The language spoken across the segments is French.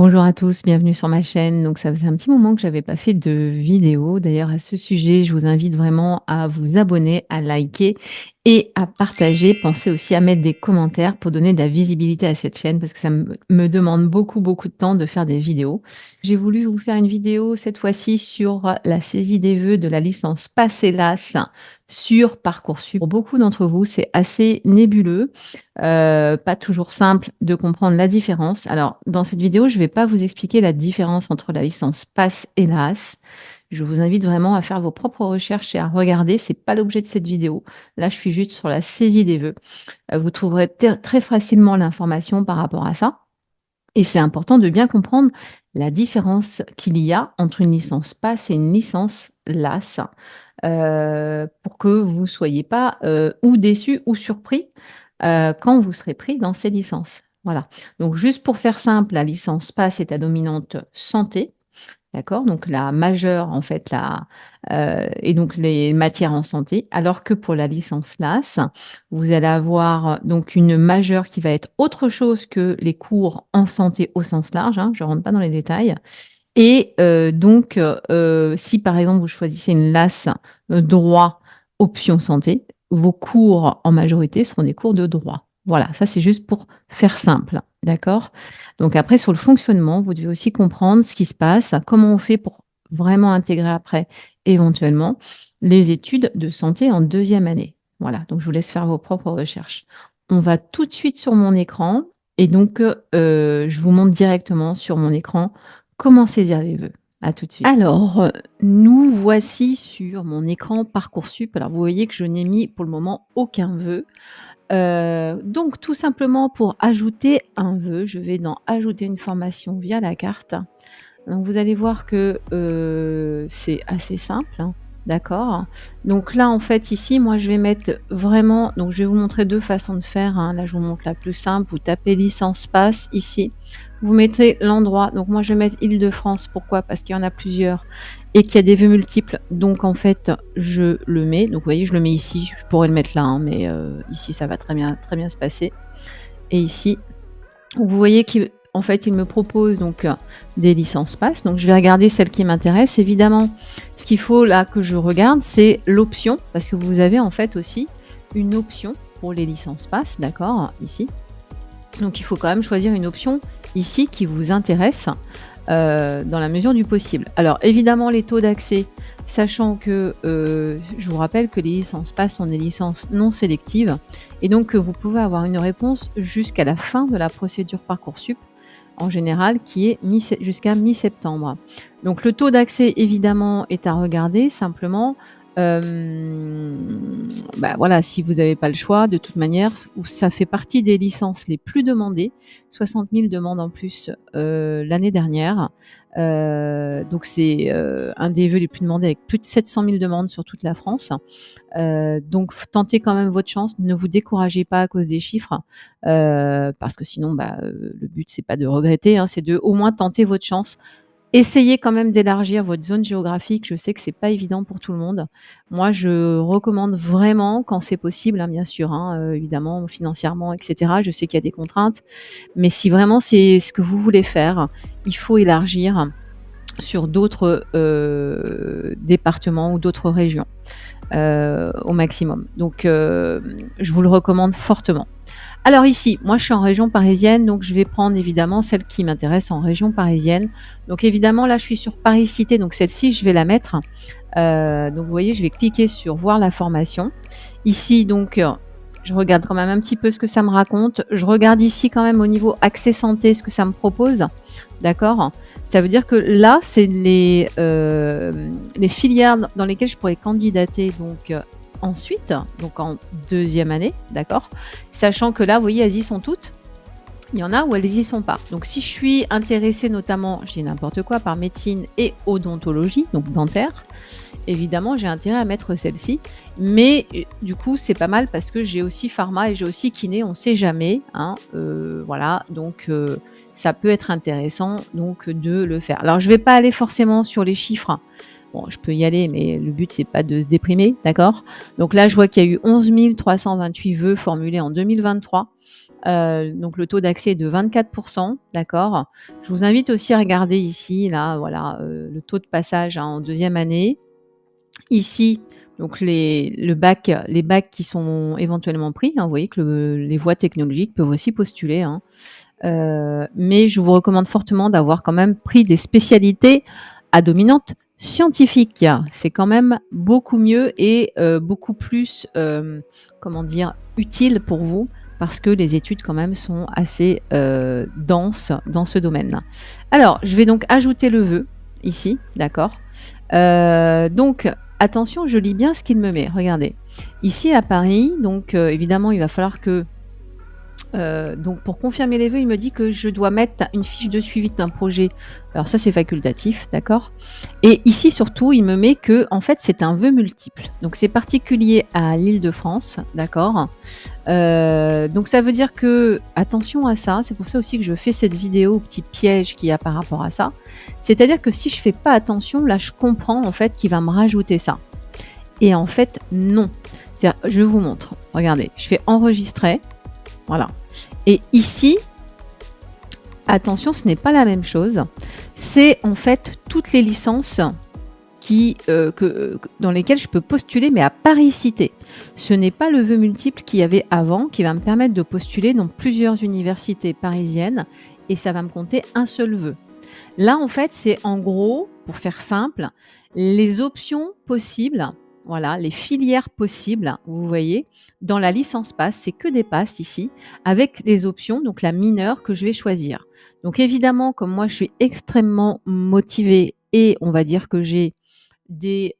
Bonjour à tous, bienvenue sur ma chaîne. Donc ça faisait un petit moment que j'avais pas fait de vidéo. D'ailleurs, à ce sujet, je vous invite vraiment à vous abonner, à liker et à partager. Pensez aussi à mettre des commentaires pour donner de la visibilité à cette chaîne parce que ça me demande beaucoup de temps de faire des vidéos. J'ai voulu vous faire une vidéo cette fois-ci sur la saisie des vœux de la licence PASS sur Parcoursup. Pour beaucoup d'entre vous, c'est assez nébuleux. Pas toujours simple de comprendre la différence. Alors, dans cette vidéo, je ne vais pas vous expliquer la différence entre la licence PASS et LAS. Je vous invite vraiment à faire vos propres recherches et à regarder. C'est pas l'objet de cette vidéo. Là, je suis juste sur la saisie des vœux. Vous trouverez très facilement l'information par rapport à ça. Et c'est important de bien comprendre la différence qu'il y a entre une licence PASS et une licence LAS, pour que vous ne soyez pas ou déçus ou surpris quand vous serez pris dans ces licences. Voilà. Donc, juste pour faire simple, la licence PASS est à dominante santé. D'accord? Donc la majeure, en fait, et donc les matières en santé, alors que pour la licence LAS, vous allez avoir donc une majeure qui va être autre chose que les cours en santé au sens large, hein, je ne rentre pas dans les détails. Et donc, si par exemple vous choisissez une LAS droit option santé, vos cours en majorité seront des cours de droit. Voilà, ça c'est juste pour faire simple, d'accord? Donc après sur le fonctionnement, vous devez aussi comprendre ce qui se passe, comment on fait pour vraiment intégrer après, éventuellement, les études de santé en deuxième année. Voilà, donc je vous laisse faire vos propres recherches. On va tout de suite sur mon écran et donc je vous montre directement sur mon écran comment saisir les vœux. À tout de suite. Alors, nous voici sur mon écran Parcoursup. Alors, vous voyez que je n'ai mis pour le moment aucun vœu. Donc, tout simplement pour ajouter un vœu, je vais dans ajouter une formation via la carte. Donc, vous allez voir que c'est assez simple, hein, d'accord? Donc là, en fait, ici, moi, je vais mettre vraiment. Donc, je vais vous montrer deux façons de faire, hein. Là, je vous montre la plus simple. Vous tapez licence PASS ici. Vous mettez l'endroit. Donc, moi, je vais mettre Île-de-France. Pourquoi? Parce qu'il y en a plusieurs et qu'il y a des vœux multiples. Donc, en fait, je le mets. Donc, vous voyez, je le mets ici. Je pourrais le mettre là, hein, mais ici, ça va très bien se passer. Et ici, vous voyez qu'en fait, il me propose donc des licences PASS. Donc, je vais regarder celle qui m'intéresse. Évidemment, ce qu'il faut là que je regarde, c'est l'option, parce que vous avez en fait aussi une option pour les licences PASS, d'accord, ici. Donc, il faut quand même choisir une option ici qui vous intéresse dans la mesure du possible. Alors, évidemment, les taux d'accès, sachant que je vous rappelle que les licences PASS sont des licences non sélectives et donc vous pouvez avoir une réponse jusqu'à la fin de la procédure Parcoursup, en général, qui est jusqu'à mi-septembre. Donc, le taux d'accès, évidemment, est à regarder. Simplement, voilà, si vous n'avez pas le choix, de toute manière, ça fait partie des licences les plus demandées. 60 000 demandes en plus l'année dernière. Donc, c'est un des vœux les plus demandés avec plus de 700 000 demandes sur toute la France. Donc, tentez quand même votre chance. Ne vous découragez pas à cause des chiffres parce que sinon, le but, c'est pas de regretter, hein, c'est de au moins tenter votre chance. Essayez quand même d'élargir votre zone géographique. Je sais que c'est pas évident pour tout le monde. Moi, je recommande vraiment quand c'est possible, hein, bien sûr, hein, évidemment, financièrement, etc. Je sais qu'il y a des contraintes, mais si vraiment c'est ce que vous voulez faire, il faut élargir sur d'autres départements ou d'autres régions au maximum. Donc, je vous le recommande fortement. Alors ici, moi je suis en région parisienne, donc je vais prendre évidemment celle qui m'intéresse en région parisienne. Donc évidemment là je suis sur Paris Cité, donc celle-ci je vais la mettre. Donc vous voyez, je vais cliquer sur voir la formation. Ici donc je regarde quand même un petit peu ce que ça me raconte. Je regarde ici quand même au niveau accès santé ce que ça me propose. D'accord? Ça veut dire que là c'est les filières dans lesquelles je pourrais candidater donc ensuite, donc en deuxième année, d'accord? Sachant que là, vous voyez, elles y sont toutes. Il y en a où elles y sont pas. Donc, si je suis intéressée notamment, je dis n'importe quoi, par médecine et odontologie, donc dentaire, évidemment, j'ai intérêt à mettre celle-ci. Mais du coup, c'est pas mal parce que j'ai aussi pharma et j'ai aussi kiné, on ne sait jamais. Hein, voilà, donc ça peut être intéressant donc, de le faire. Alors, je ne vais pas aller forcément sur les chiffres. Bon, je peux y aller, mais le but, c'est pas de se déprimer, d'accord? Donc là, je vois qu'il y a eu 11 328 vœux formulés en 2023. Donc le taux d'accès est de 24%, d'accord? Je vous invite aussi à regarder ici, là, voilà, le taux de passage, en 2e année. Ici, donc les bacs qui sont éventuellement pris, hein, vous voyez que les voies technologiques peuvent aussi postuler, hein. Mais je vous recommande fortement d'avoir quand même pris des spécialités à dominante scientifique. C'est quand même beaucoup mieux et beaucoup plus, comment dire? Utile pour vous parce que les études quand même sont assez, denses dans ce domaine. Alors, je vais donc ajouter le vœu ici, d'accord? Donc attention, je lis bien ce qu'il me met. Regardez, ici à Paris, donc évidemment, il va falloir que donc pour confirmer les vœux, il me dit que je dois mettre une fiche de suivi d'un projet. Alors ça, c'est facultatif, d'accord? Et ici, surtout, il me met que en fait, c'est un vœu multiple. Donc c'est particulier à l'Île-de-France, d'accord? Donc ça veut dire que attention à ça, c'est pour ça aussi que je fais cette vidéo au petit piège qu'il y a par rapport à ça. C'est-à-dire que si je fais pas attention, là, je comprends en fait qu'il va me rajouter ça. Et en fait, non. C'est-à-dire, je vous montre. Regardez, je fais enregistrer. Voilà. Et ici, attention, ce n'est pas la même chose. C'est en fait toutes les licences dans lesquelles je peux postuler, mais à Paris Cité. Ce n'est pas le vœu multiple qu'il y avait avant, qui va me permettre de postuler dans plusieurs universités parisiennes, et ça va me compter un seul vœu. Là, en fait, c'est en gros, pour faire simple, les options possibles, voilà, les filières possibles, vous voyez, dans la licence PASS, c'est que des PASS ici, avec les options, donc la mineure que je vais choisir. Donc évidemment, comme moi, je suis extrêmement motivée et on va dire que j'ai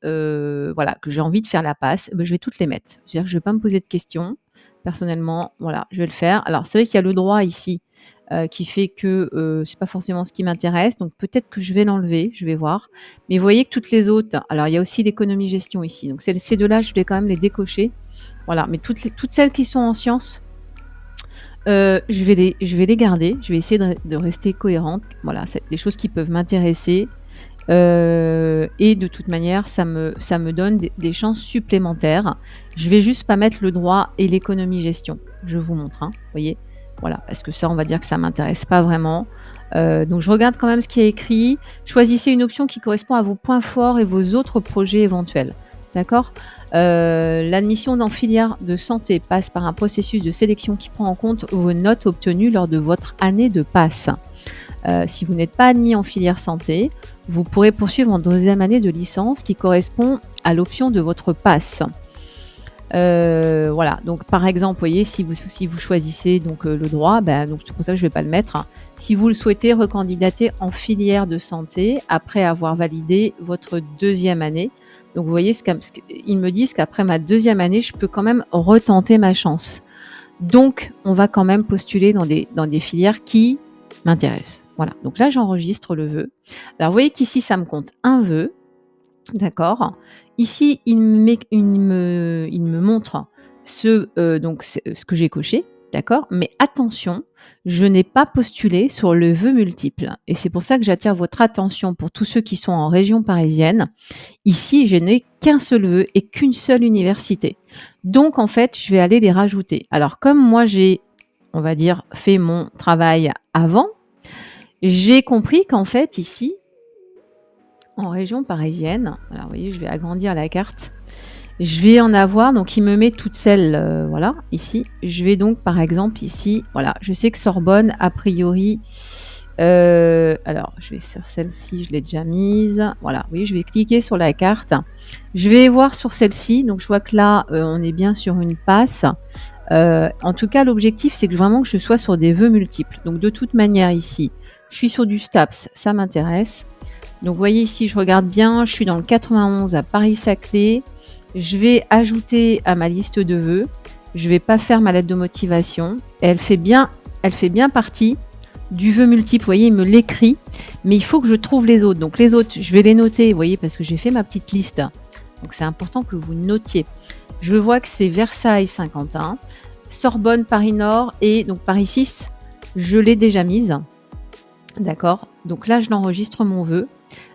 voilà, que j'ai envie de faire la passe, je vais toutes les mettre. C'est-à-dire que je ne vais pas me poser de questions. Personnellement, voilà, je vais le faire. Alors, c'est vrai qu'il y a le droit ici qui fait que c'est pas forcément ce qui m'intéresse. Donc, peut-être que je vais l'enlever, je vais voir. Mais vous voyez que toutes les autres, alors il y a aussi l'économie-gestion ici. Donc, ces deux-là, je vais quand même les décocher. Voilà, mais toutes celles qui sont en sciences, je vais les garder. Je vais essayer de rester cohérente. Voilà, c'est des choses qui peuvent m'intéresser. Et de toute manière, ça me donne des chances supplémentaires. Je vais juste pas mettre le droit et l'économie-gestion. Je vous montre, hein, vous voyez? Voilà, parce que ça, on va dire que ça m'intéresse pas vraiment. Donc je regarde quand même ce qui est écrit. Choisissez une option qui correspond à vos points forts et vos autres projets éventuels. D'accord? L'admission dans filière de santé passe par un processus de sélection qui prend en compte vos notes obtenues lors de votre année de passe. Si vous n'êtes pas admis en filière santé, vous pourrez poursuivre en 2e année de licence qui correspond à l'option de votre passe. Voilà, donc par exemple, vous voyez, si vous choisissez donc le droit, donc c'est pour ça que je ne vais pas le mettre, hein. Si vous le souhaitez, recandidater en filière de santé après avoir validé votre 2e année. Donc vous voyez, ils me disent qu'après ma 2e année, je peux quand même retenter ma chance. Donc, on va quand même postuler dans des filières qui m'intéressent. Voilà, donc là, j'enregistre le vœu. Alors, vous voyez qu'ici, ça me compte un vœu, d'accord? Ici, il me montre ce que j'ai coché, d'accord? Mais attention, je n'ai pas postulé sur le vœu multiple. Et c'est pour ça que j'attire votre attention pour tous ceux qui sont en région parisienne. Ici, je n'ai qu'un seul vœu et qu'une seule université. Donc, en fait, je vais aller les rajouter. Alors, comme moi, j'ai, on va dire, fait mon travail avant, j'ai compris qu'en fait, ici, en région parisienne, alors vous voyez, je vais agrandir la carte. Je vais en avoir, donc il me met toutes celles, voilà, ici. Je vais donc, par exemple, ici, voilà, je sais que Sorbonne, a priori, alors je vais sur celle-ci, je l'ai déjà mise. Voilà, oui, je vais cliquer sur la carte. Je vais voir sur celle-ci, donc je vois que là, on est bien sur une passe. En tout cas, l'objectif, c'est que vraiment que je sois sur des vœux multiples. Donc de toute manière, ici, je suis sur du STAPS, ça m'intéresse. Donc vous voyez ici, je regarde bien, je suis dans le 91 à Paris-Saclay. Je vais ajouter à ma liste de vœux. Je ne vais pas faire ma lettre de motivation. Elle fait bien partie du vœu multiple. Vous voyez, il me l'écrit, mais il faut que je trouve les autres. Donc les autres, je vais les noter, vous voyez, parce que j'ai fait ma petite liste. Donc c'est important que vous notiez. Je vois que c'est Versailles-Saint-Quentin, Sorbonne, Paris-Nord et donc Paris 6, je l'ai déjà mise. D'accord? Donc là, je l'enregistre mon vœu.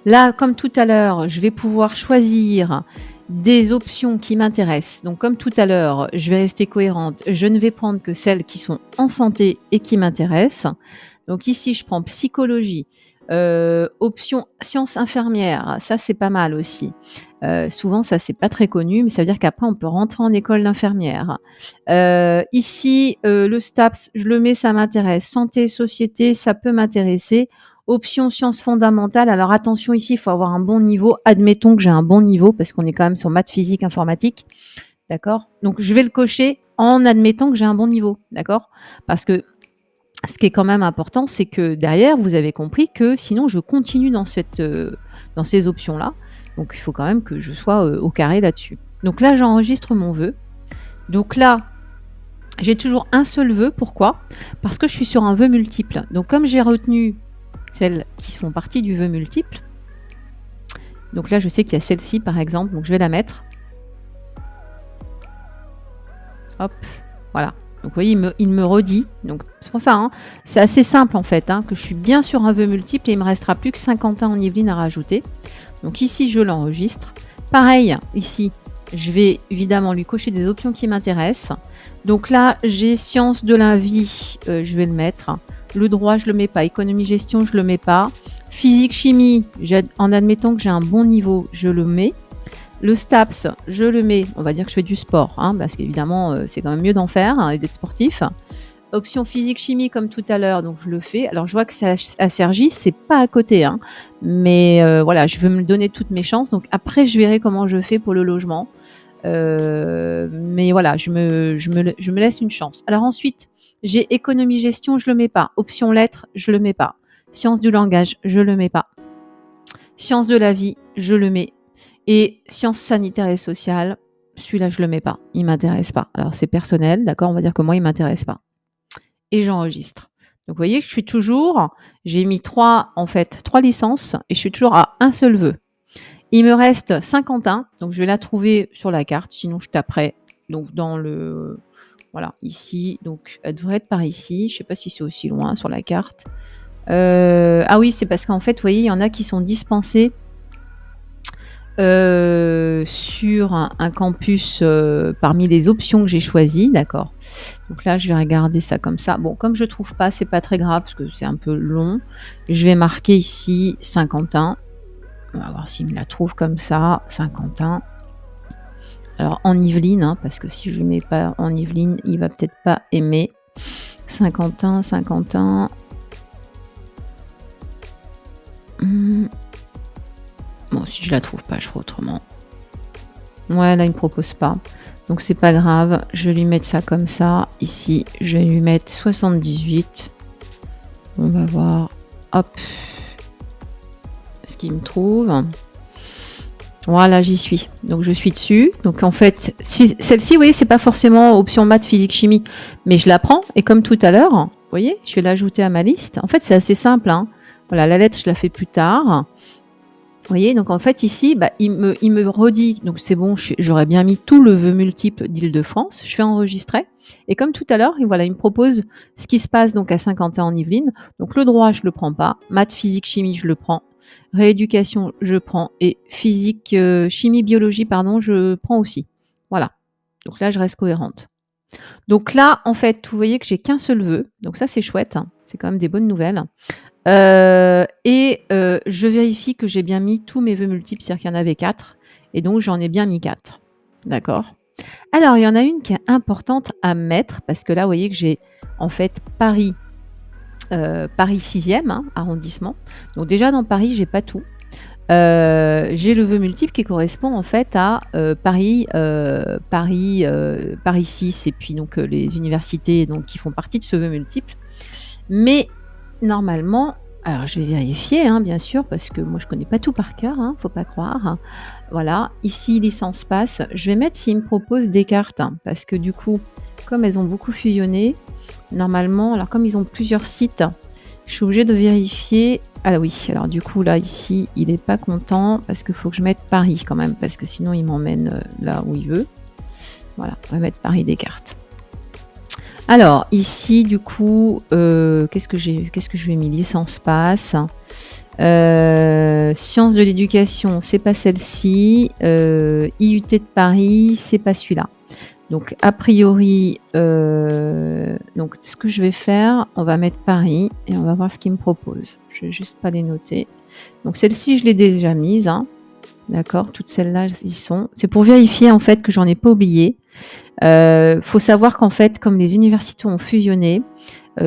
Là, comme tout à l'heure, je vais pouvoir choisir des options qui m'intéressent. Donc comme tout à l'heure, je vais rester cohérente. Je ne vais prendre que celles qui sont en santé et qui m'intéressent. Donc ici, je prends psychologie, option sciences infirmières. Ça, c'est pas mal aussi. Souvent, ça, c'est pas très connu, mais ça veut dire qu'après, on peut rentrer en école d'infirmière. Ici, le STAPS, je le mets, ça m'intéresse. Santé, société, ça peut m'intéresser. Option sciences fondamentales. Alors attention, ici, il faut avoir un bon niveau. Admettons que j'ai un bon niveau parce qu'on est quand même sur maths, physique, informatique. D'accord? Donc, je vais le cocher en admettant que j'ai un bon niveau. D'accord? Parce que ce qui est quand même important, c'est que derrière, vous avez compris que sinon, je continue dans ces options-là. Donc, il faut quand même que je sois au carré là-dessus. Donc là, j'enregistre mon vœu. Donc là, j'ai toujours un seul vœu. Pourquoi? Parce que je suis sur un vœu multiple. Donc, comme j'ai retenu celles qui font partie du vœu multiple, donc là, je sais qu'il y a celle-ci, par exemple. Donc, je vais la mettre. Hop, voilà. Donc, vous voyez, il me redit. Donc, c'est pour ça, hein, c'est assez simple, en fait, hein, que je suis bien sur un vœu multiple et il ne me restera plus que Saint-Quentin en Yvelines à rajouter. Donc, ici, je l'enregistre. Pareil, ici, je vais évidemment lui cocher des options qui m'intéressent. Donc là, j'ai sciences de la vie, je vais le mettre. Le droit, je ne le mets pas. Économie, gestion, je ne le mets pas. Physique, chimie, en admettant que j'ai un bon niveau, je le mets. Le STAPS, je le mets. On va dire que je fais du sport, hein, parce qu'évidemment, c'est quand même mieux d'en faire et d'être sportif. Option physique, chimie, comme tout à l'heure, donc je le fais. Alors, je vois que c'est à Cergy, c'est pas à côté, hein, mais voilà, je veux me donner toutes mes chances. Donc, après, je verrai comment je fais pour le logement. Mais voilà, je me laisse une chance. Alors ensuite, j'ai économie gestion, je le mets pas. Option lettres, je le mets pas. Sciences du langage, je le mets pas. Sciences de la vie, je le mets. Et sciences sanitaires et sociales, celui-là, je le mets pas. Il m'intéresse pas. Alors c'est personnel, d'accord, on va dire que moi, il m'intéresse pas. Et j'enregistre. Donc vous voyez que je suis toujours, j'ai mis trois licences et je suis toujours à un seul vœu. Il me reste Saint-Quentin, donc je vais la trouver sur la carte, sinon je taperai donc dans le... Voilà, ici, donc elle devrait être par ici, je ne sais pas si c'est aussi loin sur la carte. Ah oui, c'est parce qu'en fait, vous voyez, il y en a qui sont dispensés sur un campus parmi les options que j'ai choisies, d'accord. Donc là, je vais regarder ça comme ça. Bon, comme je ne trouve pas, c'est pas très grave parce que c'est un peu long. Je vais marquer ici Saint-Quentin. On va voir s'il me la trouve comme ça, Saint-Quentin. Alors en Yvelines, hein, parce que si je ne mets pas en Yvelines, il va peut-être pas aimer. Saint-Quentin. Bon, si je la trouve pas, je ferai autrement. Ouais, là, il me propose pas. Donc c'est pas grave, je vais lui mettre ça comme ça. Ici, je vais lui mettre 78. On va voir. Hop. Ce qu'il me trouve. Voilà, j'y suis. Donc je suis dessus. Donc en fait, celle-ci, vous voyez, c'est pas forcément option maths, physique, chimie, mais je la prends. Et comme tout à l'heure, vous voyez, je vais l'ajouter à ma liste. En fait, c'est assez simple, hein. Voilà, la lettre, je la fais plus tard. Vous voyez, donc en fait ici, il me redit, donc c'est bon, j'aurais bien mis tout le vœu multiple d'Île-de-France. Je fais enregistrer. Et comme tout à l'heure, voilà, il me propose ce qui se passe donc à Saint-Quentin en Yvelines. Donc le droit, je le prends pas. Maths, physique, chimie, je le prends. Rééducation, je prends. Et physique, chimie, biologie, pardon, je prends aussi. Voilà. Donc là, je reste cohérente. Donc là, en fait, vous voyez que j'ai qu'un seul vœu. Donc ça, c'est chouette, hein. C'est quand même des bonnes nouvelles. Je vérifie que j'ai bien mis tous mes vœux multiples, c'est-à-dire qu'il y en avait 4. Et donc, j'en ai bien mis 4. D'accord? Alors, il y en a une qui est importante à mettre, parce que là, vous voyez que j'ai, en fait, Paris 6e arrondissement. Donc déjà, dans Paris, j'ai pas tout. J'ai le vœu multiple qui correspond, en fait, à Paris 6, et puis donc les universités donc, qui font partie de ce vœu multiple. Mais normalement, alors je vais vérifier, hein, bien sûr, parce que moi je connais pas tout par cœur, hein, faut pas croire. Voilà, ici licence passe. Je vais mettre s'il me propose des cartes, hein, parce que du coup, comme elles ont beaucoup fusionné, normalement, alors comme ils ont plusieurs sites, je suis obligée de vérifier. Ah oui, alors du coup là ici, il est pas content parce qu'il faut que je mette Paris quand même, parce que sinon il m'emmène là où il veut. Voilà, on va mettre Paris Descartes. Alors, ici, du coup, qu'est-ce que je lui ai mis? Licence passe. Sciences de l'éducation, c'est pas celle-ci. IUT de Paris, c'est pas celui-là. Donc, a priori, donc, ce que je vais faire, on va mettre Paris et on va voir ce qu'il me propose. Je vais juste pas les noter. Donc, celle-ci, je l'ai déjà mise. Hein. D'accord, toutes celles-là, y sont. C'est pour vérifier en fait que j'en ai pas oublié. Faut savoir qu'en fait, comme les universités ont fusionné,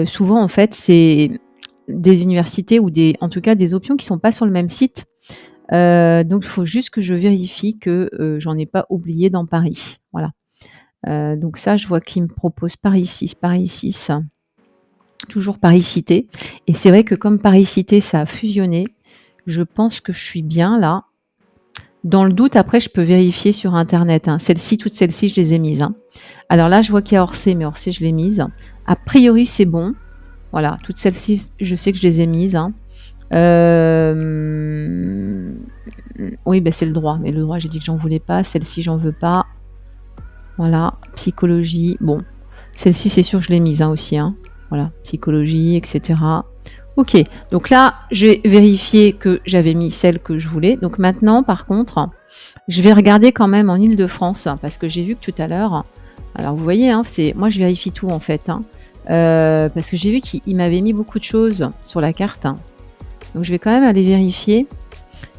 souvent en fait, c'est des universités ou en tout cas des options qui sont pas sur le même site. Donc, il faut juste que je vérifie que j'en ai pas oublié dans Paris. Voilà. Donc ça, je vois qu'il me propose Paris 6, toujours Paris Cité. Et c'est vrai que comme Paris Cité, ça a fusionné, je pense que je suis bien là. Dans le doute, après, je peux vérifier sur Internet. Hein. Toutes celles-ci, je les ai mises. Hein. Alors là, je vois qu'il y a Orsay, mais Orsay, je l'ai mise. A priori, c'est bon. Voilà, toutes celles-ci, je sais que je les ai mises. Hein. Oui, ben c'est le droit. Mais le droit, j'ai dit que j'en voulais pas. Celle-ci, j'en veux pas. Voilà, psychologie. Bon, celle-ci, c'est sûr, je l'ai mise hein, aussi. Hein. Voilà, psychologie, etc. Ok, donc là, j'ai vérifié que j'avais mis celle que je voulais. Donc maintenant, par contre, je vais regarder quand même en Île-de-France, parce que j'ai vu que tout à l'heure, alors vous voyez, hein, moi je vérifie tout en fait, hein, parce que j'ai vu qu'il m'avait mis beaucoup de choses sur la carte. Donc je vais quand même aller vérifier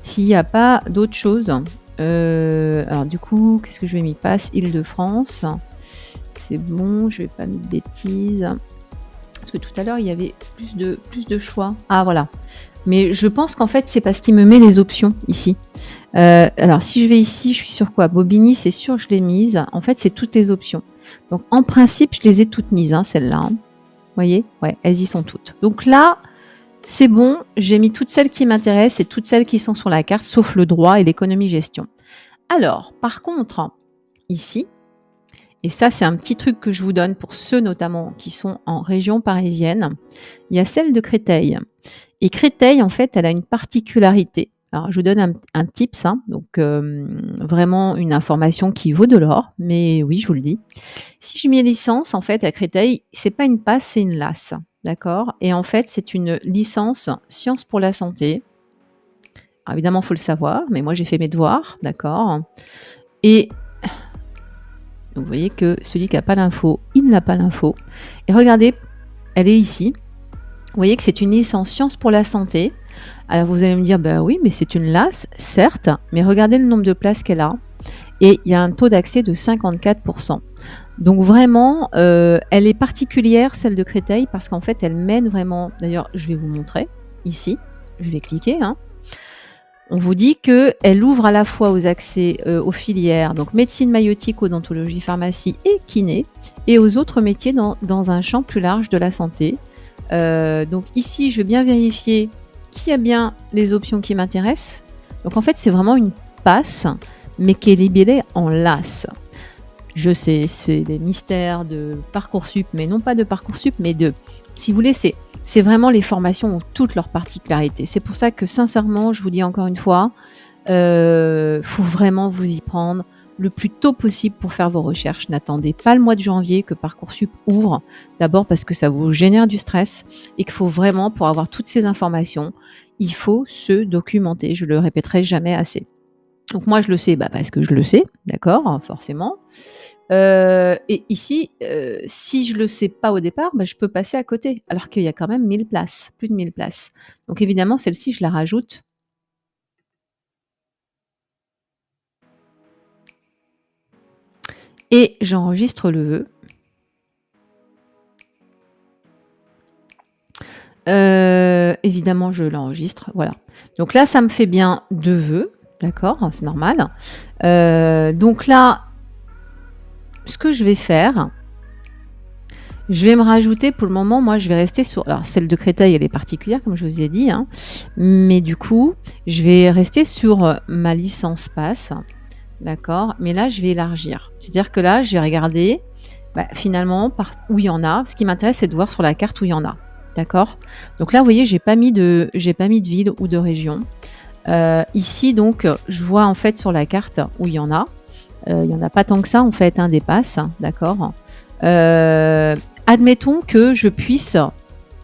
s'il n'y a pas d'autres choses. Alors du coup, qu'est-ce que je vais mettre? Passe Île-de-France. C'est bon, je vais pas mettre de bêtises. Parce que tout à l'heure, il y avait plus de choix. Ah, voilà. Mais je pense qu'en fait, c'est parce qu'il me met les options ici. Alors, si je vais ici, je suis sur quoi? Bobigny, c'est sûr, je l'ai mise. En fait, c'est toutes les options. Donc, en principe, je les ai toutes mises, hein, celles-là. Hein. Vous voyez? Ouais, elles y sont toutes. Donc là, c'est bon. J'ai mis toutes celles qui m'intéressent et toutes celles qui sont sur la carte, sauf le droit et l'économie-gestion. Alors, par contre, ici, et ça, c'est un petit truc que je vous donne pour ceux notamment qui sont en région parisienne. Il y a celle de Créteil. Et Créteil, en fait, elle a une particularité. Alors, je vous donne un tips, hein, donc vraiment une information qui vaut de l'or, mais oui, je vous le dis. Si je mets licence, en fait, à Créteil, c'est pas une passe, c'est une LAS, d'accord? Et en fait, c'est une licence sciences pour la santé. Alors, évidemment, il faut le savoir, mais moi, j'ai fait mes devoirs, d'accord? Et donc, vous voyez que celui qui n'a pas l'info, il n'a pas l'info. Et regardez, elle est ici. Vous voyez que c'est une licence sciences pour la santé. Alors, vous allez me dire, bah oui, mais c'est une LAS, certes, mais regardez le nombre de places qu'elle a. Et il y a un taux d'accès de 54%. Donc, vraiment, elle est particulière, celle de Créteil, parce qu'en fait, elle mène vraiment... D'ailleurs, je vais vous montrer, ici. Je vais cliquer, hein. On vous dit qu'elle ouvre à la fois aux accès aux filières, donc médecine maïotique, odontologie, pharmacie et kiné, et aux autres métiers dans un champ plus large de la santé. Donc ici, je vais bien vérifier qui a bien les options qui m'intéressent. Donc en fait, c'est vraiment une passe, mais qui est libellée en LAS. Je sais, c'est des mystères de Parcoursup, mais non pas de Parcoursup, mais si vous voulez, c'est vraiment les formations ont toutes leurs particularités. C'est pour ça que sincèrement, je vous dis encore une fois, faut vraiment vous y prendre le plus tôt possible pour faire vos recherches. N'attendez pas le mois de janvier que Parcoursup ouvre. D'abord parce que ça vous génère du stress et qu'il faut vraiment, pour avoir toutes ces informations, il faut se documenter. Je le répéterai jamais assez. Donc moi, je le sais parce que je le sais, d'accord, forcément. Et ici, si je ne le sais pas au départ, je peux passer à côté, alors qu'il y a quand même 1000 places, plus de 1000 places. Donc évidemment, celle-ci, je la rajoute. Et j'enregistre le vœu. Évidemment, je l'enregistre, voilà. Donc là, ça me fait bien 2 vœux, d'accord, c'est normal. Donc là, ce que je vais faire, je vais me rajouter pour le moment, moi je vais rester sur... Alors celle de Créteil, elle est particulière comme je vous ai dit, hein, mais du coup, je vais rester sur ma licence passe, d'accord, mais là je vais élargir. C'est-à-dire que là, je vais regarder finalement où il y en a. Ce qui m'intéresse, c'est de voir sur la carte où il y en a, d'accord. Donc là, vous voyez, j'ai pas mis de ville ou de région. Ici, donc, je vois en fait sur la carte où il y en a. Il n'y en a pas tant que ça en fait, des passes, d'accord. Admettons que je puisse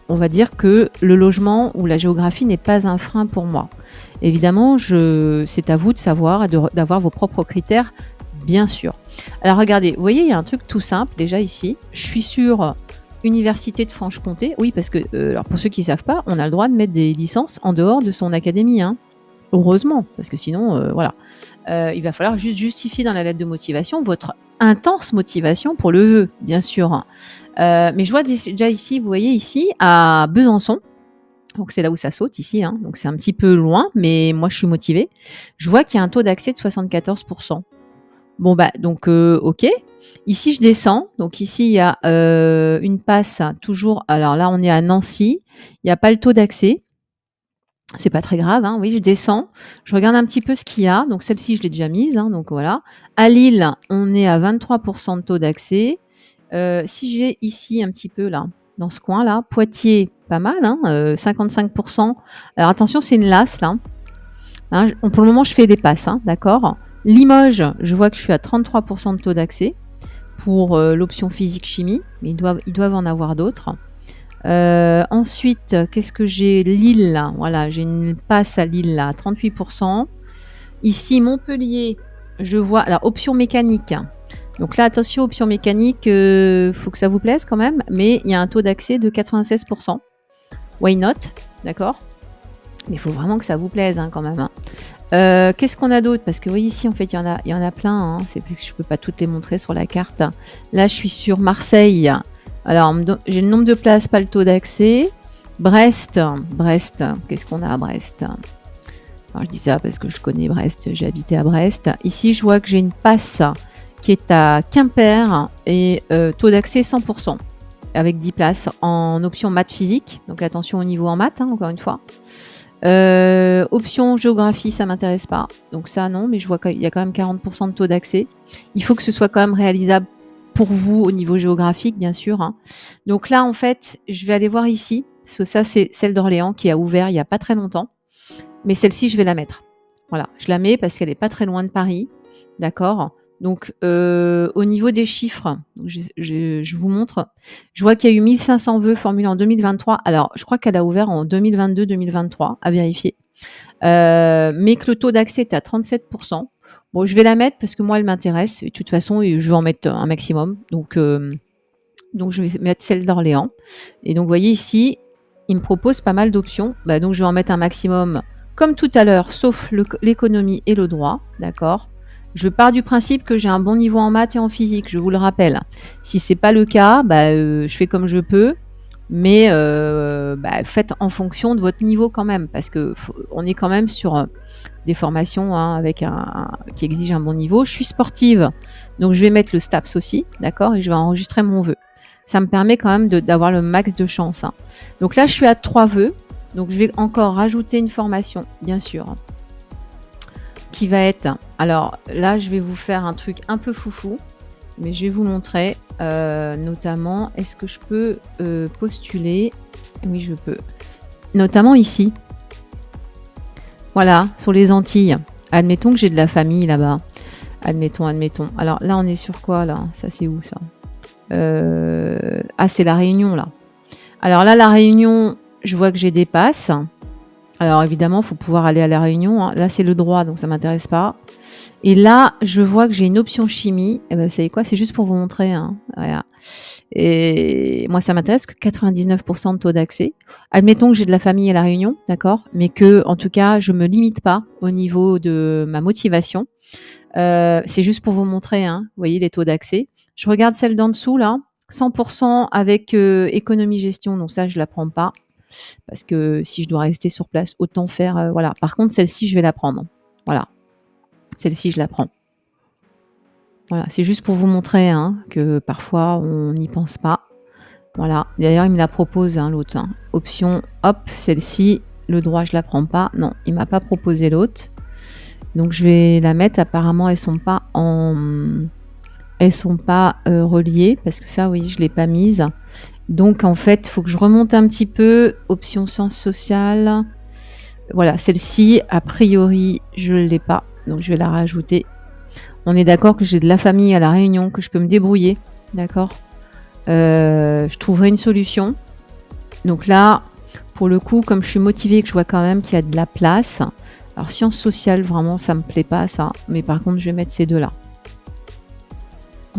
on va dire que le logement ou la géographie n'est pas un frein pour moi. Évidemment, c'est à vous de savoir et d'avoir vos propres critères, bien sûr. Alors regardez, vous voyez, il y a un truc tout simple déjà ici. Je suis sur Université de Franche-Comté. Oui, parce que, alors pour ceux qui ne savent pas, on a le droit de mettre des licences en dehors de son académie, hein. Heureusement, parce que sinon, voilà. Il va falloir juste justifier dans la lettre de motivation votre intense motivation pour le vœu, bien sûr. Mais je vois déjà ici, vous voyez ici, à Besançon, donc c'est là où ça saute ici, hein, donc c'est un petit peu loin, mais moi je suis motivée. Je vois qu'il y a un taux d'accès de 74%. Bon bah donc ok. Ici je descends, donc ici il y a une passe toujours. Alors là on est à Nancy, il n'y a pas le taux d'accès. C'est pas très grave, hein. Oui, je descends, je regarde un petit peu ce qu'il y a. Donc celle-ci, je l'ai déjà mise, hein, donc voilà. À Lille, on est à 23% de taux d'accès. Si je vais ici un petit peu là, dans ce coin-là, Poitiers, pas mal, hein, 55%. Alors attention, c'est une LAS là. Hein, pour le moment, je fais des passes, hein, d'accord. Limoges, je vois que je suis à 33% de taux d'accès pour l'option physique-chimie, mais ils doivent en avoir d'autres. Ensuite, qu'est-ce que j'ai? Lille, là. Voilà, j'ai une passe à Lille, là, à 38%. Ici, Montpellier, je vois... Alors, option mécanique. Donc là, attention, option mécanique, faut que ça vous plaise quand même, mais il y a un taux d'accès de 96%. Why not? D'accord? Mais il faut vraiment que ça vous plaise, hein, quand même, hein. Qu'est-ce qu'on a d'autre? Parce que oui, ici, en fait, il y en a plein, hein. C'est parce que je ne peux pas toutes les montrer sur la carte. Là, je suis sur Marseille. Alors, j'ai le nombre de places, pas le taux d'accès. Brest, qu'est-ce qu'on a à Brest? Alors, je dis ça parce que je connais Brest, j'ai habité à Brest. Ici, je vois que j'ai une passe qui est à Quimper et taux d'accès 100%, avec 10 places en option maths physique. Donc, attention au niveau en maths, hein, encore une fois. Option géographie, ça m'intéresse pas. Donc ça, non, mais je vois qu'il y a quand même 40% de taux d'accès. Il faut que ce soit quand même réalisable pour vous au niveau géographique, bien sûr, hein. Donc là, en fait, je vais aller voir ici, parce que ça, c'est celle d'Orléans qui a ouvert il n'y a pas très longtemps. Mais celle-ci, je vais la mettre. Voilà, je la mets parce qu'elle n'est pas très loin de Paris. D'accord? Donc, au niveau des chiffres, je vous montre. Je vois qu'il y a eu 1500 vœux formulés en 2023. Alors, je crois qu'elle a ouvert en 2022-2023, à vérifier. Mais que le taux d'accès est à 37%. Bon, je vais la mettre parce que moi, elle m'intéresse. Et de toute façon, je vais en mettre un maximum. Donc je vais mettre celle d'Orléans. Et donc, vous voyez ici, il me propose pas mal d'options. Bah, donc, je vais en mettre un maximum, comme tout à l'heure, sauf l'économie et le droit. D'accord? Je pars du principe que j'ai un bon niveau en maths et en physique, je vous le rappelle. Si c'est pas le cas, je fais comme je peux. Mais faites en fonction de votre niveau quand même, parce que on est quand même sur des formations, hein, avec qui exigent un bon niveau. Je suis sportive, donc je vais mettre le STAPS aussi, d'accord, et je vais enregistrer mon vœu. Ça me permet quand même d'avoir le max de chance, hein. Donc là, je suis à 3 vœux, donc je vais encore rajouter une formation, bien sûr, qui va être... Alors là, je vais vous faire un truc un peu foufou, mais je vais vous montrer, notamment, est-ce que je peux postuler? Oui, je peux. Notamment ici. Voilà, sur les Antilles. Admettons que j'ai de la famille là-bas. Admettons. Alors là, on est sur quoi, là? Ça, c'est où, ça? Ah, c'est la Réunion, là. Alors là, la Réunion, je vois que j'ai des passes. Alors évidemment, il faut pouvoir aller à la Réunion, hein. Là, c'est le droit, donc ça ne m'intéresse pas. Et là, je vois que j'ai une option chimie. Et vous savez quoi? C'est juste pour vous montrer, hein. Voilà. Et moi, ça m'intéresse que 99% de taux d'accès. Admettons que j'ai de la famille à La Réunion, d'accord? Mais que, en tout cas, je me limite pas au niveau de ma motivation. C'est juste pour vous montrer, hein. Vous voyez les taux d'accès. Je regarde celle d'en dessous, là. 100% avec économie gestion. Donc ça, je la prends pas. Parce que si je dois rester sur place, autant faire... voilà. Par contre, celle-ci, je vais la prendre. Voilà. Celle-ci, je la prends. Voilà, c'est juste pour vous montrer, hein, que parfois, on n'y pense pas. Voilà. D'ailleurs, il me la propose, hein, l'autre, hein. Option, hop, celle-ci, le droit, je la prends pas. Non, il m'a pas proposé l'autre. Donc, je vais la mettre. Apparemment, elles sont pas reliées, parce que ça, oui, je l'ai pas mise. Donc, en fait, il faut que je remonte un petit peu. Option sciences sociales. Voilà, celle-ci, a priori, je ne l'ai pas. Donc, je vais la rajouter. On est d'accord que j'ai de la famille à La Réunion, que je peux me débrouiller. D'accord, je trouverai une solution. Donc là, pour le coup, comme je suis motivée et que je vois quand même qu'il y a de la place, alors sciences sociales, vraiment, ça me plaît pas ça, mais par contre, je vais mettre ces deux-là.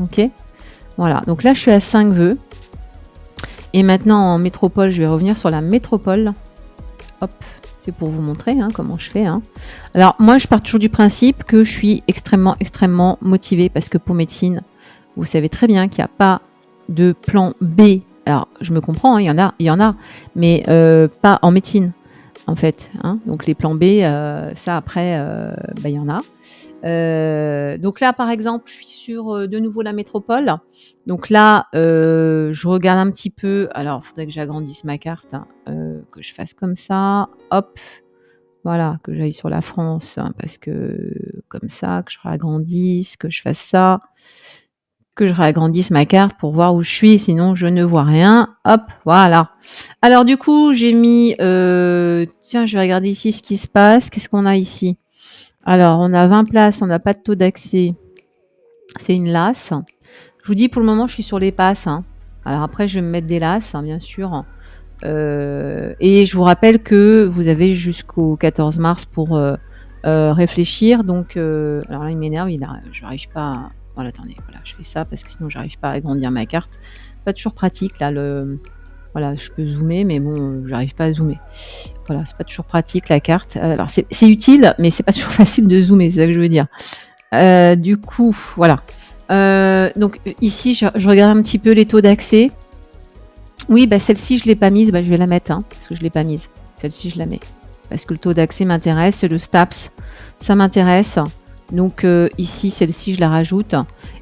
Ok? Voilà, donc là, je suis à 5 vœux. Et maintenant, en métropole, je vais revenir sur la métropole. Hop, c'est pour vous montrer comment je fais. Alors, moi, je pars toujours du principe que je suis extrêmement, extrêmement motivée parce que pour médecine, vous savez très bien qu'il n'y a pas de plan B. Alors, je me comprends, il y en a, mais pas en médecine, en fait. Donc, les plans B, ça, après, il y en a. Donc là, par exemple, je suis sur de nouveau la métropole. Donc là, je regarde un petit peu. Alors, il faudrait que j'agrandisse ma carte, que je fasse comme ça. Hop, voilà, que j'aille sur la France, parce que comme ça, que je réagrandisse, que je fasse ça, que je réagrandisse ma carte pour voir où je suis. Sinon, je ne vois rien. Hop, voilà. Alors du coup, j'ai mis... tiens, je vais regarder ici ce qui se passe. Qu'est-ce qu'on a ici ? Alors, on a 20 places, on n'a pas de taux d'accès. C'est une LAS. Je vous dis, pour le moment, je suis sur les passes. Alors après, je vais me mettre des LAS, bien sûr. Et je vous rappelle que vous avez jusqu'au 14 mars pour réfléchir. Donc, alors là, il m'énerve. Je n'arrive pas à... Voilà, attendez. Voilà, je fais ça parce que sinon, je n'arrive pas à agrandir ma carte. Pas toujours pratique, là, Voilà, je peux zoomer, mais bon, j'arrive pas à zoomer. Voilà, c'est pas toujours pratique la carte. Alors c'est utile, mais c'est pas toujours facile de zoomer, c'est ça que je veux dire. Du coup, voilà. Donc ici, je regarde un petit peu les taux d'accès. Oui, celle-ci, je l'ai pas mise, je vais la mettre, parce que je l'ai pas mise. Celle-ci, je la mets. Parce que le taux d'accès m'intéresse, le STAPS, ça m'intéresse. Donc ici, celle-ci, je la rajoute.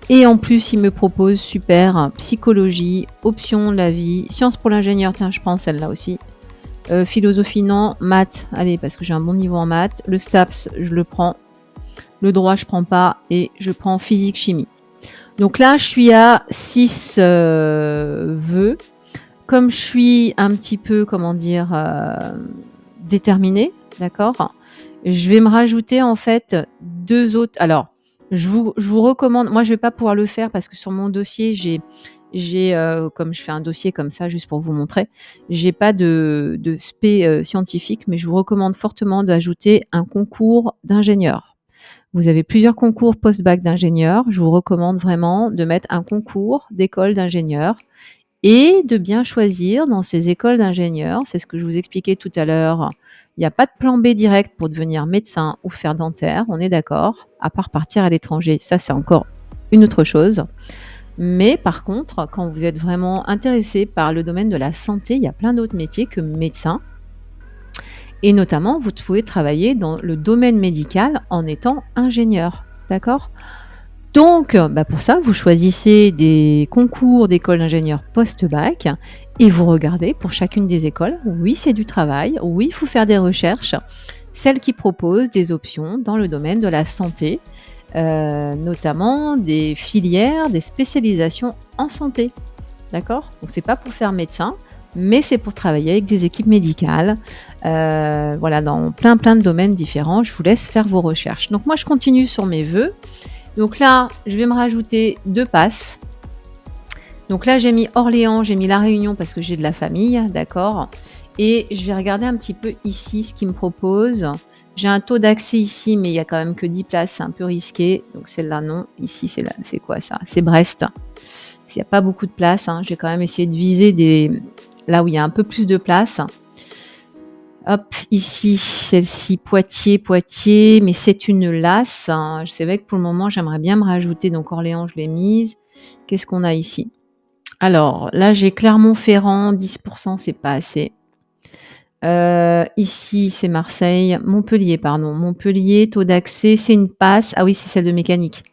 Et en plus, il me propose, super, psychologie, option de la vie, sciences pour l'ingénieur, tiens, je prends celle-là aussi. Philosophie, non, maths, allez, parce que j'ai un bon niveau en maths. Le STAPS, je le prends. Le droit, je prends pas. Et je prends physique, chimie. Donc là, je suis à 6 vœux. Comme je suis un petit peu, déterminée, d'accord, je vais me rajouter en fait 2 autres. Alors, je vous recommande, moi je vais pas pouvoir le faire parce que sur mon dossier, comme je fais un dossier comme ça, juste pour vous montrer, j'ai pas de spé scientifique, mais je vous recommande fortement d'ajouter un concours d'ingénieur. Vous avez plusieurs concours post-bac d'ingénieur. Je vous recommande vraiment de mettre un concours d'école d'ingénieur et de bien choisir dans ces écoles d'ingénieurs. C'est ce que je vous expliquais tout à l'heure. Il n'y a pas de plan B direct pour devenir médecin ou faire dentaire, on est d'accord, à part partir à l'étranger. Ça, c'est encore une autre chose. Mais par contre, quand vous êtes vraiment intéressé par le domaine de la santé, il y a plein d'autres métiers que médecin. Et notamment, vous pouvez travailler dans le domaine médical en étant ingénieur. D'accord ? Donc, pour ça, vous choisissez des concours d'école d'ingénieur post-bac et vous regardez pour chacune des écoles. Oui, c'est du travail. Oui, il faut faire des recherches. Celles qui proposent des options dans le domaine de la santé, notamment des filières, des spécialisations en santé. D'accord ? Donc, c'est pas pour faire médecin, mais c'est pour travailler avec des équipes médicales, voilà, dans plein de domaines différents. Je vous laisse faire vos recherches. Donc, moi, je continue sur mes vœux. Donc là, je vais me rajouter 2 passes. Donc là, j'ai mis Orléans, j'ai mis La Réunion parce que j'ai de la famille, d'accord. Et je vais regarder un petit peu ici ce qu'ils me proposent. J'ai un taux d'accès ici, mais il n'y a quand même que 10 places, c'est un peu risqué. Donc celle-là, non. Ici, c'est quoi ça ? C'est Brest. Il n'y a pas beaucoup de place. J'ai quand même essayé de viser là où il y a un peu plus de place. Hop, ici, celle-ci, Poitiers, mais c'est une LAS. C'est vrai que pour le moment, j'aimerais bien me rajouter. Donc, Orléans, je l'ai mise. Qu'est-ce qu'on a ici ? Alors, là, j'ai Clermont-Ferrand, 10%, c'est pas assez. Ici, c'est Marseille. Montpellier, taux d'accès, c'est une passe. Ah oui, c'est celle de mécanique.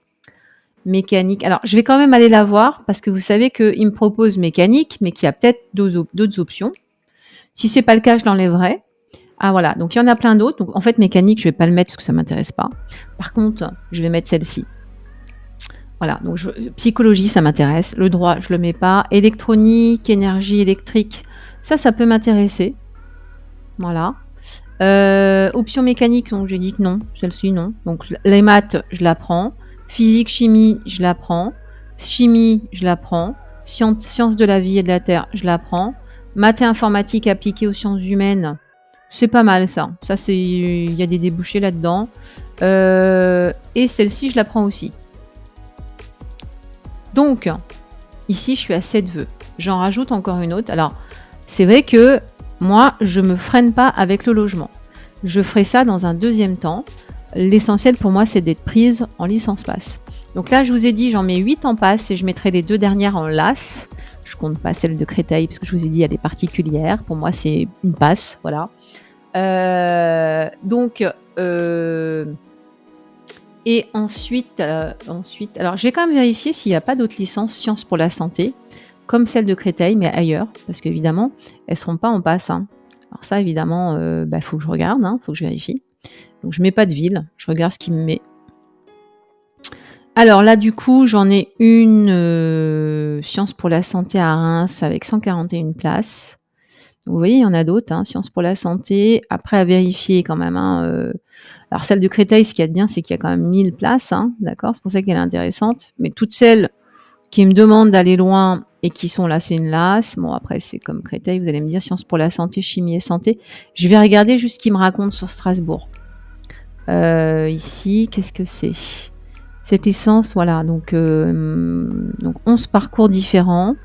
Alors, je vais quand même aller la voir parce que vous savez qu'il me propose mécanique, mais qu'il y a peut-être d'autres options. Si c'est pas le cas, je l'enlèverai. Ah voilà, donc il y en a plein d'autres. Donc en fait, mécanique, je vais pas le mettre parce que ça m'intéresse pas. Par contre, je vais mettre celle-ci. Voilà, donc psychologie, ça m'intéresse. Le droit, je le mets pas. Électronique, énergie électrique, ça peut m'intéresser. Voilà. Option mécanique, donc j'ai dit que non, celle-ci non. Donc les maths, je la prends. Physique, chimie, je la prends. Chimie, je la prends. Sciences de la vie et de la terre, je la prends. Maths et informatique appliquée aux sciences humaines, c'est pas mal ça. Ça, il y a des débouchés là-dedans. Et celle-ci, je la prends aussi. Donc, ici, je suis à 7 vœux. J'en rajoute encore une autre. Alors, c'est vrai que moi, je me freine pas avec le logement. Je ferai ça dans un deuxième temps. L'essentiel pour moi, c'est d'être prise en licence passe. Donc là, je vous ai dit, j'en mets 8 en passe et je mettrai les 2 dernières en LAS. Je compte pas celle de Créteil parce que je vous ai dit, il y a des particulières. Pour moi, c'est une passe, voilà. Et ensuite, alors je vais quand même vérifier s'il n'y a pas d'autres licences sciences pour la santé, comme celle de Créteil, mais ailleurs, parce qu'évidemment, elles ne seront pas en passe. Hein. Alors ça, évidemment, faut que je regarde, faut que je vérifie. Donc je ne mets pas de ville, je regarde ce qu'il me met. Alors là, du coup, j'en ai une sciences pour la santé à Reims avec 141 places. Donc, vous voyez, il y en a d'autres, sciences pour la santé. Après, à vérifier quand même. Alors, celle de Créteil, ce qu'il y a de bien, c'est qu'il y a quand même 1000 places. D'accord, c'est pour ça qu'elle est intéressante. Mais toutes celles qui me demandent d'aller loin et qui sont là, c'est une LAS. Bon, après, c'est comme Créteil, vous allez me dire sciences pour la santé, chimie et santé. Je vais regarder juste ce qu'ils me racontent sur Strasbourg. Ici, qu'est-ce que c'est ? Cette licence, voilà, donc 11 parcours différents.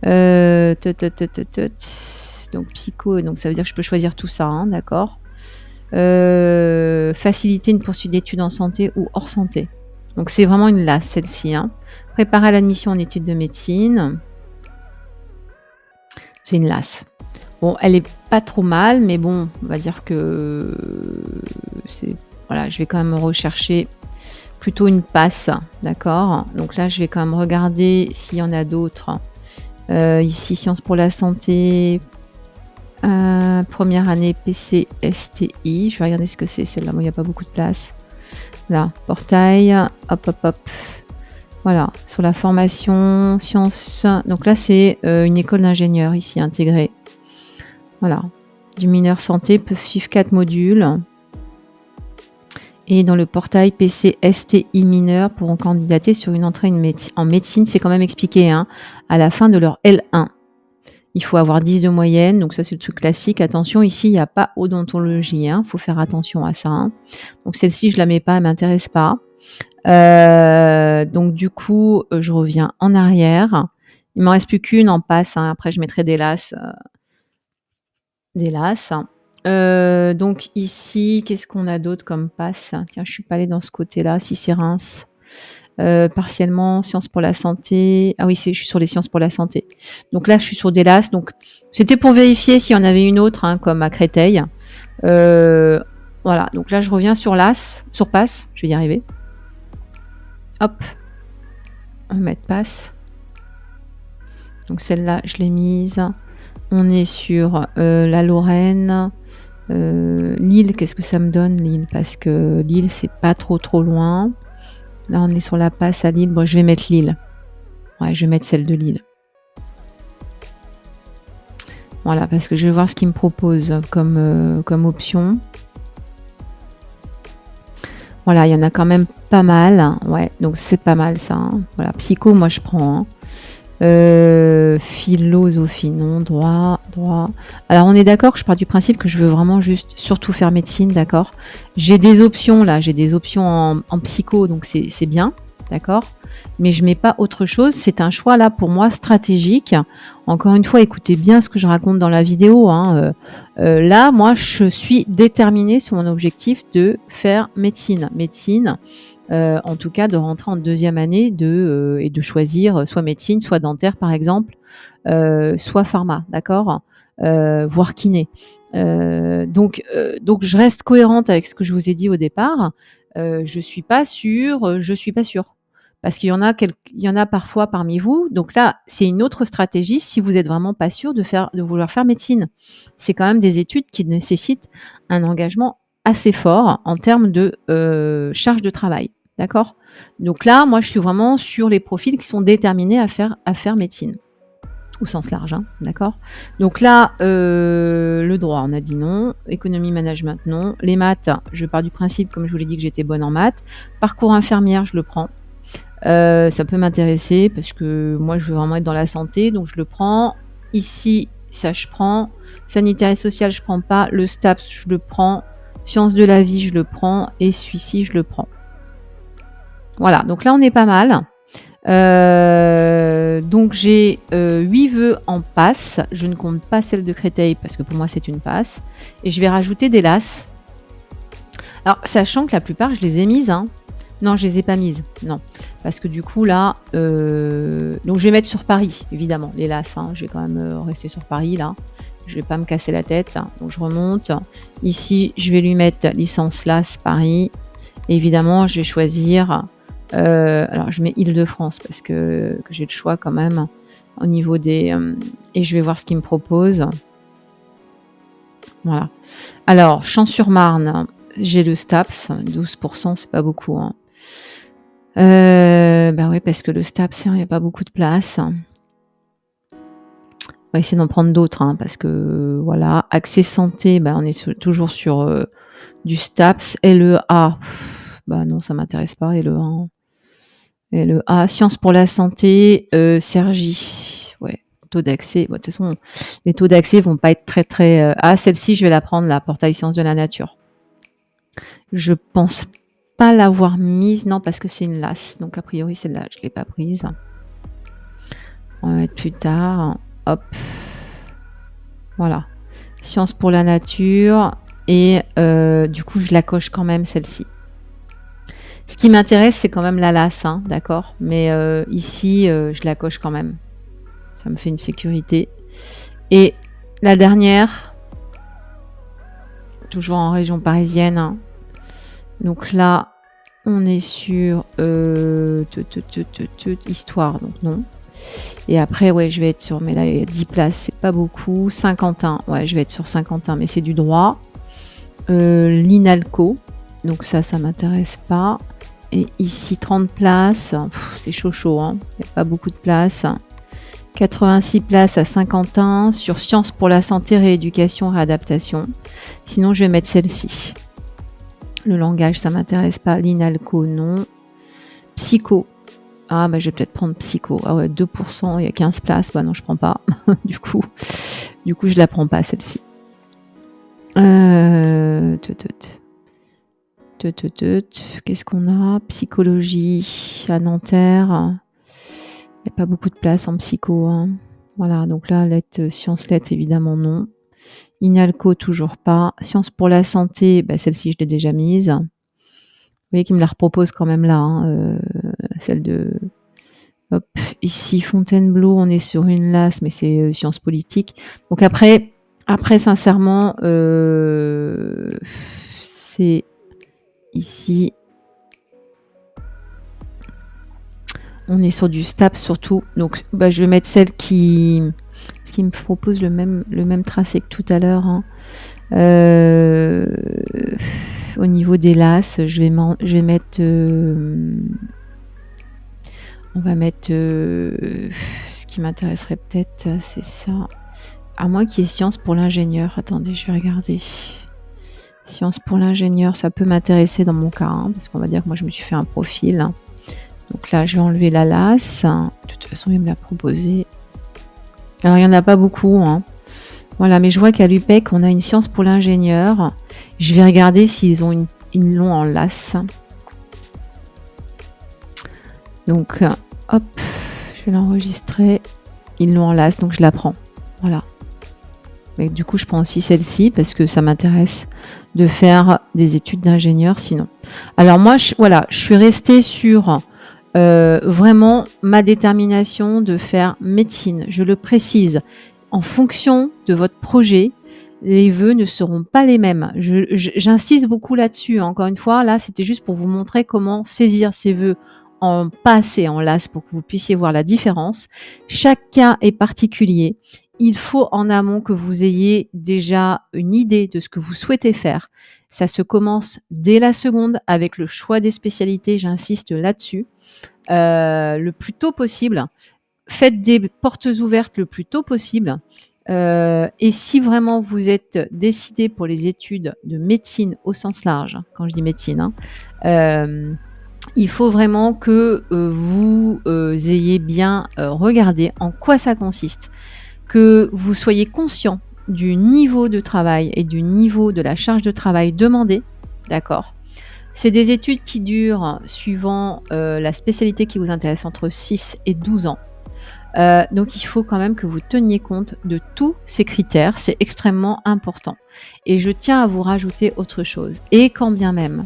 Donc psycho, donc ça veut dire que je peux choisir tout ça, d'accord. Faciliter une poursuite d'études en santé ou hors santé. Donc c'est vraiment une LAS celle-ci. Préparer à l'admission en études de médecine. C'est une LAS. Bon, elle est pas trop mal, mais bon, on va dire que voilà, je vais quand même rechercher plutôt une passe, d'accord. Donc là, je vais quand même regarder s'il y en a d'autres. Ici, sciences pour la santé, première année PCSTI. Je vais regarder ce que c'est celle-là. Bon, il n'y a pas beaucoup de place. Là, portail, hop. Voilà, sur la formation, sciences. Donc là, c'est une école d'ingénieur ici intégrée. Voilà, du mineur santé peut suivre 4 modules. Et dans le portail PCSTI mineur pourront candidater sur une entrée en médecine. C'est quand même expliqué à la fin de leur L1. Il faut avoir 10 de moyenne. Donc ça, c'est le truc classique. Attention, ici, il n'y a pas odontologie. Il faut faire attention à ça. Donc celle-ci, je ne la mets pas. Elle ne m'intéresse pas. Donc du coup, je reviens en arrière. Il ne m'en reste plus qu'une en passe. Après, je mettrai des LAS. Donc ici, qu'est-ce qu'on a d'autre comme passe ? Tiens, je suis pas allée dans ce côté-là. Si c'est Reims, partiellement sciences pour la santé. Ah oui, je suis sur les sciences pour la santé. Donc là, je suis sur des LAS. Donc c'était pour vérifier s'il y en avait une autre, comme à Créteil. Voilà. Donc là, je reviens sur LAS, sur passe. Je vais y arriver. Hop, on va mettre passe. Donc celle-là, je l'ai mise. On est sur la Lorraine. Lille, qu'est-ce que ça me donne, Lille ? Parce que Lille, c'est pas trop loin. Là, on est sur la passe à Lille. Bon, je vais mettre Lille. Ouais, je vais mettre celle de Lille. Voilà, parce que je vais voir ce qu'ils me proposent comme option. Voilà, il y en a quand même pas mal. Ouais, donc c'est pas mal ça. Voilà, psycho, moi je prends. Philosophie, non, droit. Alors on est d'accord que je pars du principe que je veux vraiment juste surtout faire médecine, d'accord. J'ai des options là, en psycho, donc c'est bien, d'accord. Mais je mets pas autre chose. C'est un choix là pour moi stratégique. Encore une fois, écoutez bien ce que je raconte dans la vidéo. Là, moi, je suis déterminée sur mon objectif de faire médecine. En tout cas de rentrer en deuxième année et de choisir soit médecine, soit dentaire par exemple, soit pharma, d'accord, voire kiné. Donc je reste cohérente avec ce que je vous ai dit au départ. Je suis pas sûre. Parce qu'il y en a parfois parmi vous. Donc là, c'est une autre stratégie si vous êtes vraiment pas sûr de vouloir faire médecine. C'est quand même des études qui nécessitent un engagement assez fort en termes de charge de travail. D'accord ? Donc là, moi, je suis vraiment sur les profils qui sont déterminés à faire médecine. Au sens large, d'accord ? Donc là, le droit, on a dit non. Économie, management, non. Les maths, je pars du principe, comme je vous l'ai dit, que j'étais bonne en maths. Parcours infirmière, je le prends. Ça peut m'intéresser parce que moi, je veux vraiment être dans la santé, donc je le prends. Ici, ça je prends. Sanitaire et social, je prends pas. Le STAPS, je le prends. Sciences de la vie, je le prends. Et celui-ci, je le prends. Voilà, donc là, on est pas mal. Donc j'ai 8 vœux en passe. Je ne compte pas celle de Créteil parce que pour moi, c'est une passe. Et je vais rajouter des lasses. Alors, sachant que la plupart, je les ai mises. Hein. Non, je les ai pas mises. Non. Parce que du coup, là... Donc, je vais mettre sur Paris, évidemment, les lasses. Hein. Je vais quand même rester sur Paris, là. Je vais pas me casser la tête. Donc, je remonte. Ici, je vais lui mettre licence LAS Paris. Et évidemment, je vais choisir... alors, je mets Île-de-France parce que j'ai le choix quand même au niveau des... et je vais voir ce qu'il me propose. Voilà. Alors, Champs-sur-Marne, j'ai le STAPS. 12%, c'est pas beaucoup. Hein. Bah ouais, parce que le STAPS, il n'y a pas beaucoup de place. On va essayer d'en prendre d'autres, hein, parce que voilà. Accès santé, bah, on est toujours sur du STAPS. LEA, bah non, ça m'intéresse pas. LEA. LEA, Sciences pour la santé, Cergy. Ouais, taux d'accès. Bon, de toute façon, les taux d'accès vont pas être très très. Ah, celle-ci, je vais la prendre, la portail Sciences de la nature. Je pense pas l'avoir mise, non, parce que c'est une LAS. Donc, a priori, celle-là, je ne l'ai pas prise. On va mettre plus tard. Hop. Voilà. Sciences pour la nature. Et du coup, je la coche quand même, celle-ci. Ce qui m'intéresse, c'est quand même la LAS, hein, d'accord. Mais ici, je la coche quand même. Ça me fait une sécurité. Et la dernière, toujours en région parisienne, hein. Donc là, on est sur histoire, donc non. Et après, ouais, je vais être sur, mais là, il y a 10 places, c'est pas beaucoup. Saint-Quentin, ouais, je vais être sur Saint-Quentin, mais c'est du droit. L'INALCO, donc ça m'intéresse pas. Et ici, 30 places, c'est chaud, hein. Il n'y a pas beaucoup de places. 86 places à Saint-Quentin, sur Sciences pour la santé, rééducation, réadaptation. Sinon, je vais mettre celle-ci. Le langage, ça m'intéresse pas. L'INALCO, non. Psycho. Ah, bah, je vais peut-être prendre psycho. Ah ouais, 2%, il y a 15 places. Bah non, je prends pas. du coup, je la prends pas, celle-ci. Qu'est-ce qu'on a? Psychologie à Nanterre. Il n'y a pas beaucoup de place en psycho. Hein. Voilà, donc là, sciences lettres, évidemment, non. INALCO, toujours pas. Sciences pour la santé, bah, celle-ci, je l'ai déjà mise. Vous voyez qu'il me la repropose quand même là, hein, celle de... Hop, ici, Fontainebleau, on est sur une LAS, mais c'est sciences politiques. Donc après sincèrement, c'est ici... On est sur du STAPS surtout. Donc, bah, je vais mettre celle qui me propose le même tracé que tout à l'heure. Hein. Au niveau des LAS, je vais mettre... on va mettre... ce qui m'intéresserait peut-être, c'est ça. À moins qu'il y ait sciences pour l'ingénieur. Attendez, je vais regarder. Sciences pour l'ingénieur, ça peut m'intéresser dans mon cas. Hein, parce qu'on va dire que moi, je me suis fait un profil. Hein. Donc là, je vais enlever la LAS. De toute façon, il me l'a proposé. Alors, il n'y en a pas beaucoup. Hein. Voilà, mais je vois qu'à l'UPEC, on a une science pour l'ingénieur. Je vais regarder s'ils l'ont en LAS. Donc, hop, je vais l'enregistrer. Ils l'ont en LAS, donc je la prends. Voilà. Mais du coup, je prends aussi celle-ci parce que ça m'intéresse de faire des études d'ingénieur sinon. Alors moi, je suis restée sur... vraiment ma détermination de faire médecine. Je le précise, en fonction de votre projet, les vœux ne seront pas les mêmes. J'insiste beaucoup là-dessus. Encore une fois, là, c'était juste pour vous montrer comment saisir ces vœux en passe et en LAS pour que vous puissiez voir la différence. Chaque cas est particulier. Il faut en amont que vous ayez déjà une idée de ce que vous souhaitez faire. Ça se commence dès la seconde avec le choix des spécialités. J'insiste là-dessus. Le plus tôt possible. Faites des portes ouvertes le plus tôt possible. Et si vraiment vous êtes décidé pour les études de médecine au sens large, quand je dis médecine, hein, il faut vraiment que vous ayez bien regardé en quoi ça consiste. que vous soyez conscient du niveau de travail et du niveau de la charge de travail demandée, d'accord? C'est des études qui durent, suivant, la spécialité qui vous intéresse, entre 6 et 12 ans. Donc il faut quand même que vous teniez compte de tous ces critères, c'est extrêmement important. Et je tiens à vous rajouter autre chose, et quand bien même,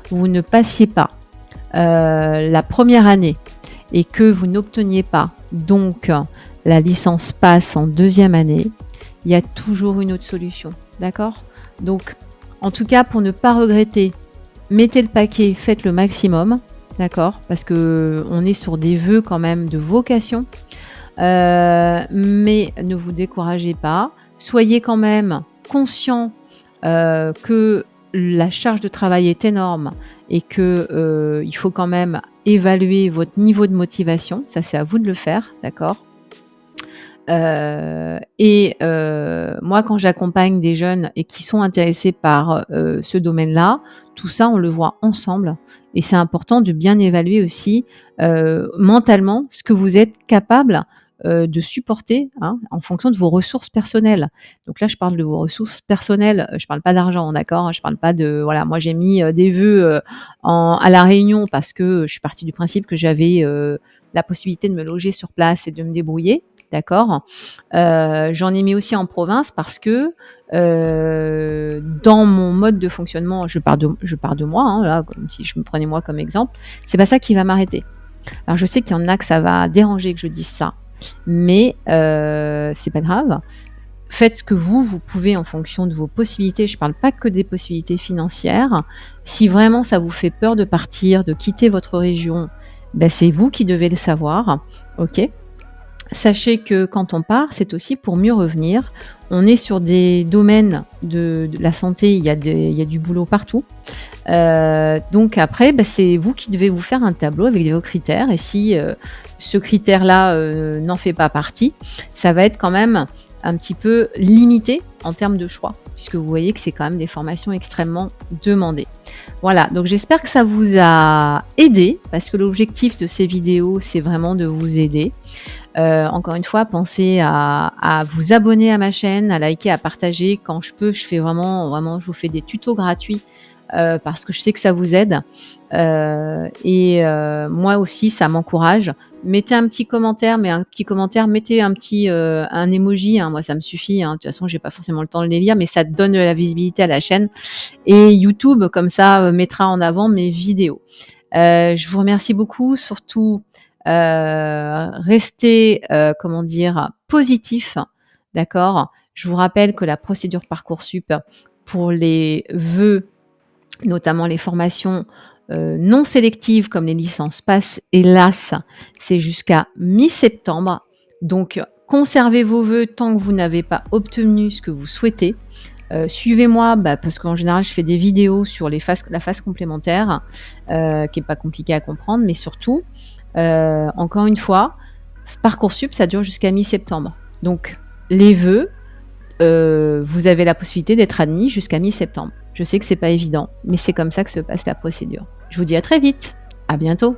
vous ne passiez pas, la première année et que vous n'obteniez pas donc la licence passe en deuxième année, il y a toujours une autre solution, d'accord? Donc en tout cas, pour ne pas regretter, mettez le paquet, faites le maximum, d'accord? Parce qu'on est sur des vœux quand même de vocation, mais ne vous découragez pas. Soyez quand même conscient que la charge de travail est énorme et que il faut quand même évaluer votre niveau de motivation. Ça, c'est à vous de le faire, d'accord? Moi, quand j'accompagne des jeunes et qui sont intéressés par ce domaine-là, tout ça, on le voit ensemble. Et c'est important de bien évaluer aussi mentalement ce que vous êtes capable de supporter, hein, en fonction de vos ressources personnelles. Donc là, je parle de vos ressources personnelles. Je parle pas d'argent, d'accord? Je parle pas de voilà. Moi, j'ai mis des vœux à la Réunion parce que je suis partie du principe que j'avais la possibilité de me loger sur place et de me débrouiller. D'accord. J'en ai mis aussi en province parce que dans mon mode de fonctionnement, je pars de moi, hein, là, comme si je me prenais moi comme exemple, c'est pas ça qui va m'arrêter. Alors je sais qu'il y en a que ça va déranger que je dise ça, mais c'est pas grave. Faites ce que vous pouvez en fonction de vos possibilités. Je parle pas que des possibilités financières. Si vraiment ça vous fait peur de partir, de quitter votre région, ben c'est vous qui devez le savoir, ok? Sachez que quand on part, c'est aussi pour mieux revenir. On est sur des domaines de la santé, il y a du boulot partout. Donc après, c'est vous qui devez vous faire un tableau avec vos critères. Et si ce critère-là n'en fait pas partie, ça va être quand même un petit peu limité en termes de choix, puisque vous voyez que c'est quand même des formations extrêmement demandées. Voilà, donc j'espère que ça vous a aidé, parce que l'objectif de ces vidéos, c'est vraiment de vous aider. Encore une fois, pensez à vous abonner à ma chaîne, à liker, à partager. Quand je peux, je fais vraiment, je vous fais des tutos gratuits parce que je sais que ça vous aide. Moi aussi, ça m'encourage. Mettez un petit commentaire, mettez un emoji, hein, moi ça me suffit. Hein. De toute façon, j'ai pas forcément le temps de les lire, mais ça donne de la visibilité à la chaîne. Et YouTube, comme ça, mettra en avant mes vidéos. Je vous remercie beaucoup, surtout. Restez, positif, d'accord? Je vous rappelle que la procédure Parcoursup pour les vœux, notamment les formations non sélectives comme les licences PASS et LAS, c'est jusqu'à mi-septembre. Donc, conservez vos vœux tant que vous n'avez pas obtenu ce que vous souhaitez. Suivez-moi parce qu'en général, je fais des vidéos sur la phase complémentaire qui n'est pas compliquée à comprendre, mais surtout, encore une fois, Parcoursup, ça dure jusqu'à mi-septembre. Donc, les vœux, vous avez la possibilité d'être admis jusqu'à mi-septembre. Je sais que c'est pas évident, mais c'est comme ça que se passe la procédure. Je vous dis à très vite. À bientôt.